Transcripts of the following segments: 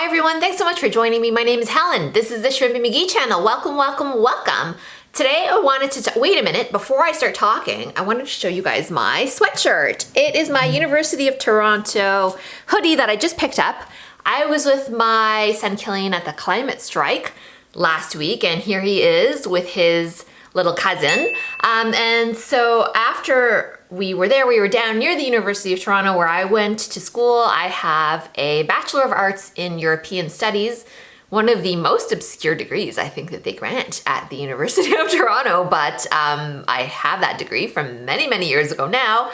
Hi everyone, thanks so much for joining me. My name is Helen. This is the Shrimpy McGee channel. Welcome, welcome, welcome. Today I wanted to, wait a minute, before I start talking, I wanted to show you guys my sweatshirt. It is my University of Toronto hoodie that I just picked up. I was with my son Killian at the climate strike last week, and here he is with his little cousin. And so after we were there, we were down near the University of Toronto where I went to school. I have a Bachelor of Arts in European Studies, one of the most obscure degrees I think that they grant at the University of Toronto, but I have that degree from many, many years ago now.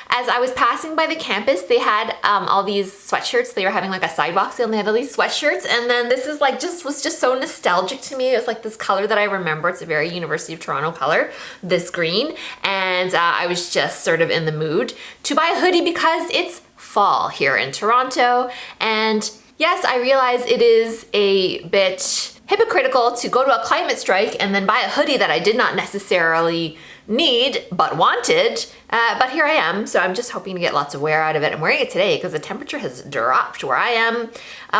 As I was passing by the campus, they had all these sweatshirts. They were having like a sidewalk sale and they had all these sweatshirts, and then this is like was just so nostalgic to me. It was like this color that I remember. It's a very University of Toronto color, this green, and I was just sort of in the mood to buy a hoodie because it's fall here in Toronto. And yes, I realize it is a bit hypocritical to go to a climate strike and then buy a hoodie that I did not necessarily need but wanted, but here I am, so I'm just hoping to get lots of wear out of it. I'm wearing it today because the temperature has dropped where I am.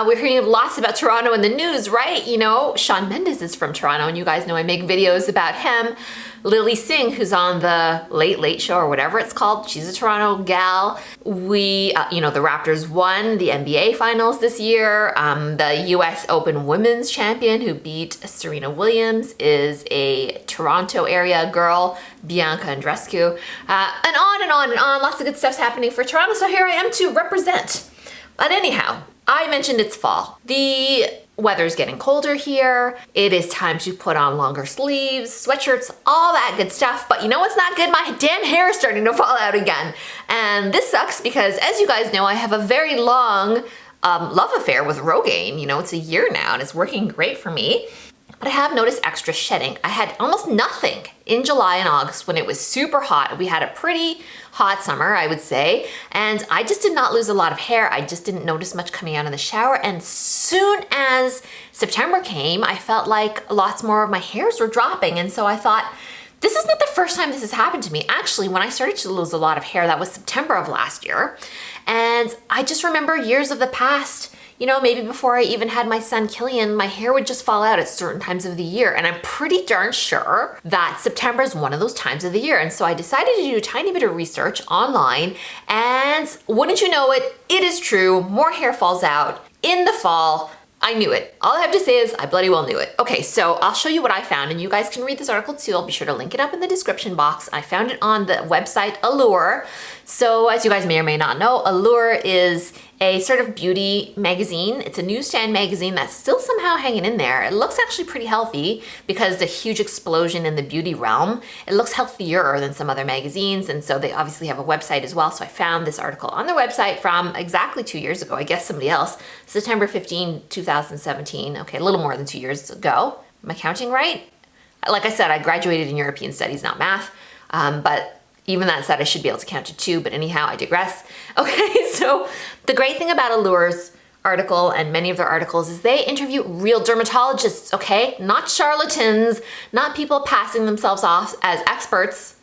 We're hearing lots about Toronto in the news, right? You know, Shawn Mendes is from Toronto, and you guys know I make videos about him. Lily Singh, who's on the Late Late Show or whatever it's called, she's a Toronto gal. We, you know, the Raptors won the NBA finals this year. The US Open women's champion who beat Serena Williams is a Toronto area girl, Bianca Andreescu, and on and on and on. Lots of good stuff's happening for Toronto, so here I am to represent. But anyhow, I mentioned it's fall. The weather's getting colder here. It is time to put on longer sleeves, sweatshirts, all that good stuff. But you know what's not good? My damn hair is starting to fall out again. And this sucks because, as you guys know, I have a very long love affair with Rogaine. You know, it's a year now and it's working great for me. But I have noticed extra shedding. I had almost nothing in July and August when it was super hot. We had a pretty hot summer, I would say, and I just did not lose a lot of hair. I just didn't notice much coming out in the shower, and soon as September came, I felt like lots more of my hairs were dropping, and so I thought, this is not the first time this has happened to me. Actually, when I started to lose a lot of hair, that was September of last year, and I just remember years of the past. You know, maybe before I even had my son Killian, my hair would just fall out at certain times of the year. And I'm pretty darn sure that September is one of those times of the year. And so I decided to do a tiny bit of research online. And wouldn't you know it, it is true. More hair falls out in the fall. I knew it. All I have to say is I bloody well knew it. Okay, so I'll show you what I found, and you guys can read this article too. I'll be sure to link it up in the description box. I found it on the website Allure. So as you guys may or may not know, Allure is a sort of beauty magazine. It's a newsstand magazine that's still somehow hanging in there. It looks actually pretty healthy because the huge explosion in the beauty realm. It looks healthier than some other magazines, and so they obviously have a website as well. So I found this article on their website from exactly 2 years ago. I guess somebody else, September 15, 2017. Okay, a little more than 2 years ago. Am I counting right? Like I said, I graduated in European Studies, not math, but even that said, I should be able to count to 2, but anyhow, I digress. Okay, so the great thing about Allure's article and many of their articles is they interview real dermatologists, okay? Not charlatans, not people passing themselves off as experts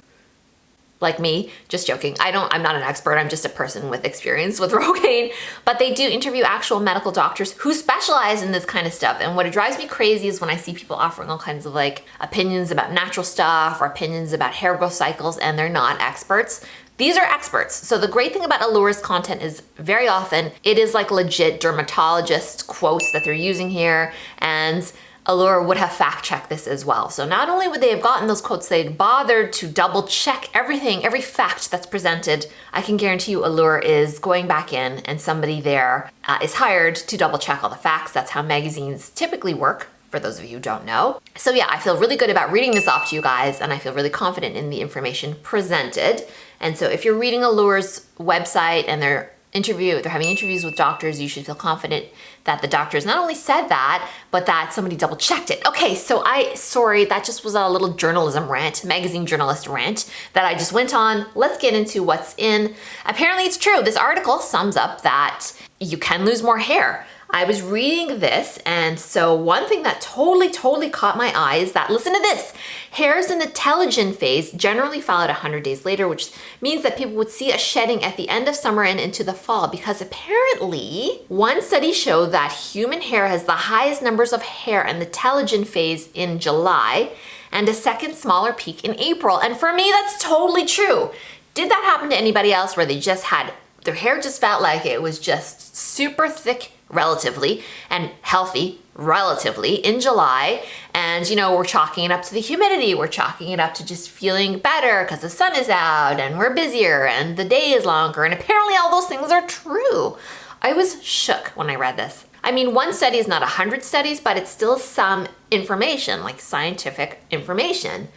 like me. Just joking. I'm not an expert. I'm just a person with experience with Rogaine, but they do interview actual medical doctors who specialize in this kind of stuff. And what drives me crazy is when I see people offering all kinds of like opinions about natural stuff or opinions about hair growth cycles, and they're not experts. These are experts. So the great thing about Allure's content is very often it is like legit dermatologist quotes that they're using here, and Allure would have fact-checked this as well. So not only would they have gotten those quotes, they'd bothered to double-check everything, every fact that's presented. I can guarantee you Allure is going back in and somebody there is hired to double-check all the facts. That's how magazines typically work, for those of you who don't know. So yeah, I feel really good about reading this off to you guys, and I feel really confident in the information presented. And so if you're reading Allure's website and they're having interviews with doctors, you should feel confident that the doctors not only said that, but that somebody double checked it. Okay, so sorry, that just was a little journalism rant, magazine journalist rant that I just went on. Let's get into what's in. Apparently it's true. This article sums up that you can lose more hair. I was reading this, and so one thing that totally caught my eye is that, listen to this, hairs in the telogen phase generally fall out 100 days later, which means that people would see a shedding at the end of summer and into the fall, because apparently one study showed that human hair has the highest numbers of hair in the telogen phase in July and a second smaller peak in April. And for me, that's totally true. Did that happen to anybody else where they just had, their hair just felt like it was just super thick relatively and healthy relatively in July, and you know, we're chalking it up to the humidity, we're chalking it up to just feeling better because the sun is out and we're busier and the day is longer, and apparently all those things are true. I was shook when I read this. I mean, one study is not 100 studies, but it's still some information, like scientific information.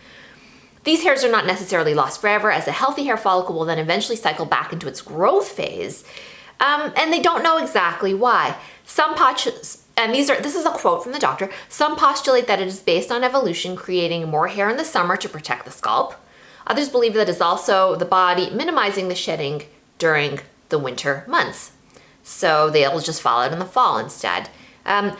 These hairs are not necessarily lost forever, as a healthy hair follicle will then eventually cycle back into its growth phase. And they don't know exactly why. This is a quote from the doctor, some postulate that it is based on evolution creating more hair in the summer to protect the scalp. Others believe that it is also the body minimizing the shedding during the winter months. So they'll just fall out in the fall instead.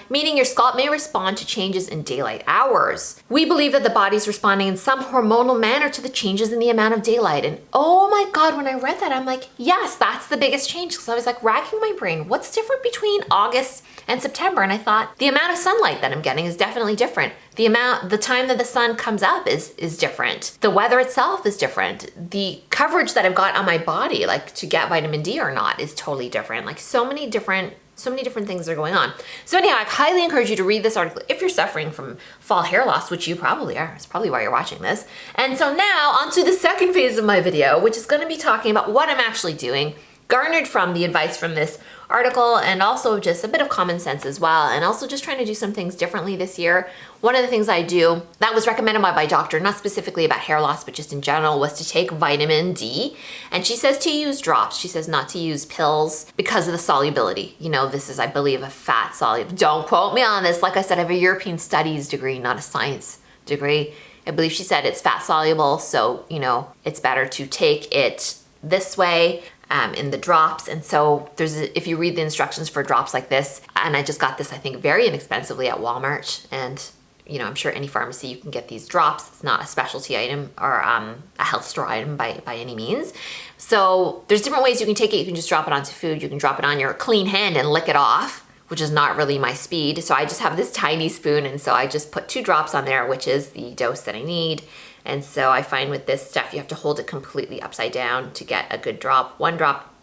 Meaning your scalp may respond to changes in daylight hours. We believe that the body's responding in some hormonal manner to the changes in the amount of daylight. And oh my God, when I read that, I'm like, yes, that's the biggest change. Because I was like racking my brain, what's different between August and September? And I thought the amount of sunlight that I'm getting is definitely different. The time that the sun comes up is different. The weather itself is different. The coverage that I've got on my body, like to get vitamin D or not, is totally different. Like so many different things are going on. So anyhow, I highly encourage you to read this article if you're suffering from fall hair loss, which you probably are. It's probably why you're watching this. And so now on to the second phase of my video, which is going to be talking about what I'm actually doing, garnered from the advice from this article, and also just a bit of common sense as well, and also just trying to do some things differently this year. One of the things I do that was recommended by my doctor, not specifically about hair loss, but just in general, was to take vitamin D. And she says to use drops. She says not to use pills because of the solubility. You know, this is, I believe, a fat soluble. Don't quote me on this. Like I said, I have a European studies degree, not a science degree. I believe she said it's fat soluble, so, you know, it's better to take it this way. In the drops. And so if you read the instructions for drops like this, and I just got this, I think, very inexpensively at Walmart, and you know, I'm sure any pharmacy you can get these drops. It's not a specialty item or a health store item by any means. So there's different ways you can take it. You can just drop it onto food. You can drop it on your clean hand and lick it off, which is not really my speed. So I just have this tiny spoon, and so I just put 2 drops on there, which is the dose that I need. And so I find with this stuff, you have to hold it completely upside down to get a good drop. 1 drop,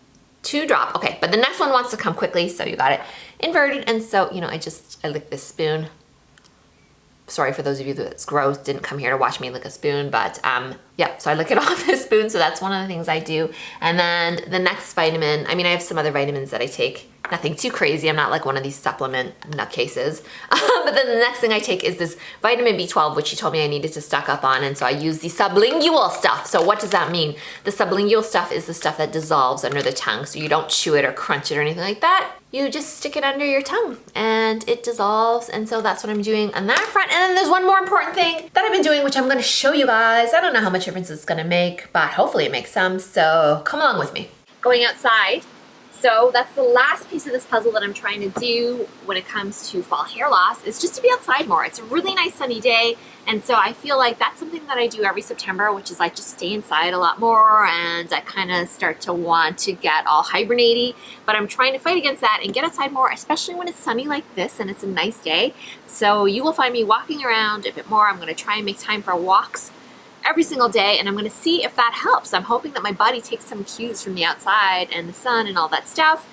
2 drop. Okay, but the next one wants to come quickly, so you got it inverted. And so, you know, I lick this spoon. Sorry for those of you that's gross, didn't come here to watch me lick a spoon, but yeah, so I lick it off this spoon. So that's one of the things I do. And then the next vitamin, I mean, I have some other vitamins that I take. Nothing too crazy. I'm not like one of these supplement nutcases. But then the next thing I take is this vitamin B12, which she told me I needed to stock up on. And so I use the sublingual stuff. So what does that mean? The sublingual stuff is the stuff that dissolves under the tongue. So you don't chew it or crunch it or anything like that. You just stick it under your tongue and it dissolves. And so that's what I'm doing on that front. And then there's one more important thing that I've been doing, which I'm going to show you guys. I don't know how much difference it's going to make, but hopefully it makes some. So come along with me. Going outside. So that's the last piece of this puzzle that I'm trying to do when it comes to fall hair loss, is just to be outside more. It's a really nice sunny day, and so I feel like that's something that I do every September, which is I just stay inside a lot more, and I kind of start to want to get all hibernate-y, but I'm trying to fight against that and get outside more, especially when it's sunny like this and it's a nice day. So you will find me walking around a bit more. I'm going to try and make time for walks every single day, and I'm going to see if that helps. I'm hoping that my body takes some cues from the outside and the sun and all that stuff.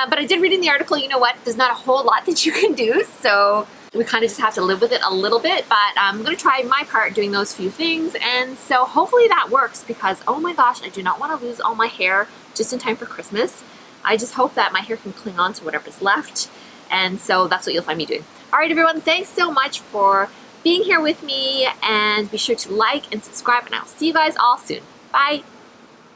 But I did read in the article, you know what, there's not a whole lot that you can do, so we kind of just have to live with it a little bit, but I'm going to try my part doing those few things, and so hopefully that works, because oh my gosh, I do not want to lose all my hair just in time for Christmas. I just hope that my hair can cling on to whatever's left, and so that's what you'll find me doing. All right, everyone, thanks so much for being here with me, and be sure to like and subscribe, and I'll see you guys all soon. Bye.